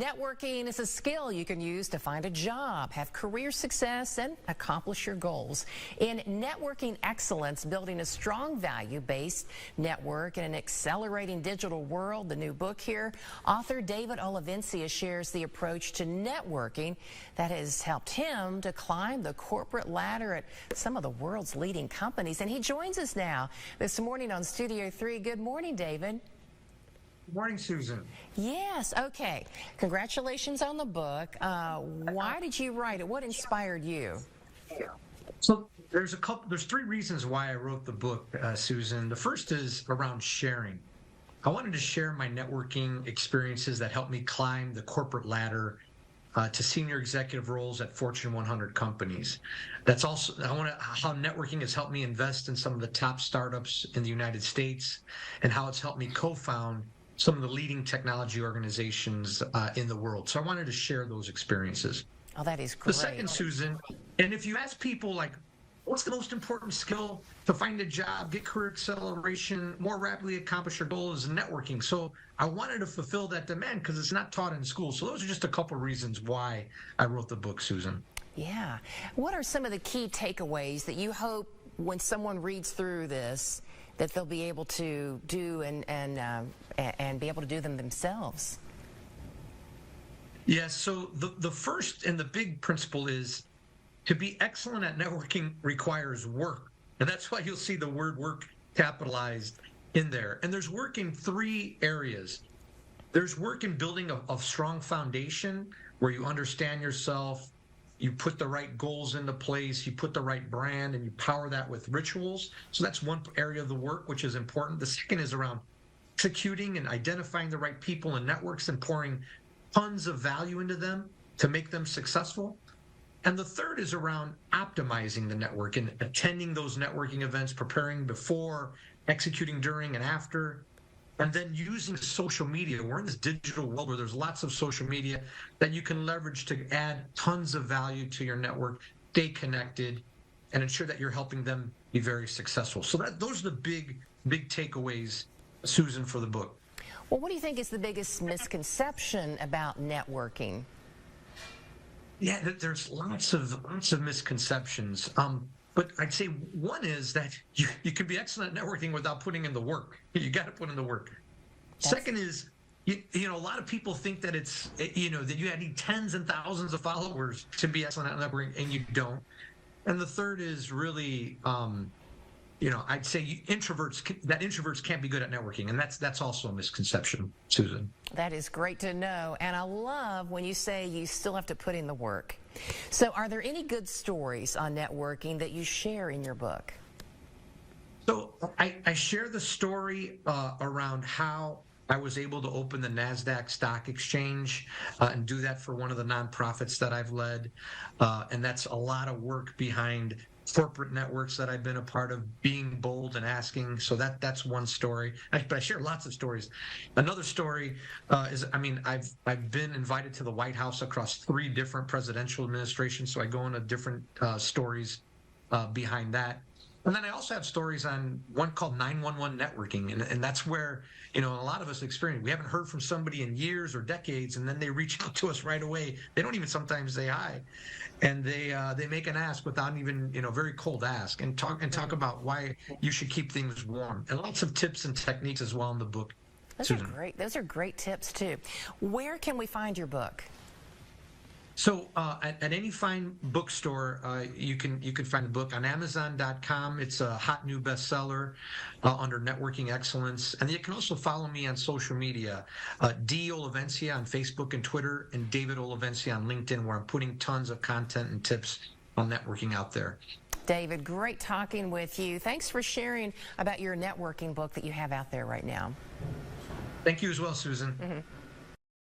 Networking is a skill you can use to find a job, have career success, and accomplish your goals. In Networking Excellence, Building a Strong Value-Based Network in an Accelerating Digital World, the new book here, author David Olivencia shares the approach to networking that has helped him to climb the corporate ladder at some of the world's leading companies. And he joins us now this morning on Studio 3. Good morning, David. Good morning, Susan. Yes, okay. Congratulations on the book. Why did you write it? What inspired you? So there's three reasons why I wrote the book, Susan. The first is around sharing. I wanted to share my networking experiences that helped me climb the corporate ladder to senior executive roles at Fortune 100 companies. That's also how networking has helped me invest in some of the top startups in the United States and how it's helped me co-found some of the leading technology organizations in the world. So I wanted to share those experiences. Oh, that is great. The second, Susan, and if you ask people like, what's the most important skill to find a job, get career acceleration, more rapidly accomplish your goals, is networking. So I wanted to fulfill that demand because it's not taught in school. So those are just a couple of reasons why I wrote the book, Susan. Yeah. What are some of the key takeaways that you hope when someone reads through this that they'll be able to do and be able to do them themselves? Yeah, so the first and the big principle is to be excellent at networking requires work. And that's why you'll see the word work capitalized in there. And there's work in three areas. There's work in building a strong foundation where you understand yourself, you put the right goals into place, you put the right brand, and you power that with rituals. So that's one area of the work, which is important. The second is around executing and identifying the right people and networks and pouring tons of value into them to make them successful. And the third is around optimizing the network and attending those networking events, preparing before, executing during and after, and then using social media. We're in this digital world where there's lots of social media that you can leverage to add tons of value to your network, stay connected, and ensure that you're helping them be very successful. So those are the big takeaways, Susan, for the book. Well, what do you think is the biggest misconception about networking? Yeah, there's lots of misconceptions. But I'd say one is that you can be excellent at networking without putting in the work. You got to put in the work. Second is, you know, a lot of people think that that you need tens and thousands of followers to be excellent at networking, and you don't. And the third is really, I'd say introverts can't be good at networking, and that's also a misconception, Susan. That is great to know, and I love when you say you still have to put in the work. So are there any good stories on networking that you share in your book? So I share the story around how I was able to open the NASDAQ stock exchange and do that for one of the nonprofits that I've led. And that's a lot of work behind corporate networks that I've been a part of, being bold and asking. So that's one story. But I share lots of stories. Another story is, I've been invited to the White House across 3 different presidential administrations. So I go into different stories behind that. And then I also have stories on one called 911 networking. And that's where, a lot of us experience. We haven't heard from somebody in years or decades, and then they reach out to us right away. They don't even sometimes say hi. And they make an ask without even, very cold ask, and talk about why you should keep things warm. And lots of tips and techniques as well in the book. Those are great. Those are great tips too. Where can we find your book? So at any fine bookstore, you can find the book on Amazon.com. It's a hot new bestseller under Networking Excellence. And you can also follow me on social media, D. Olivencia on Facebook and Twitter, and David Olivencia on LinkedIn, where I'm putting tons of content and tips on networking out there. David, great talking with you. Thanks for sharing about your networking book that you have out there right now. Thank you as well, Susan. Mm-hmm.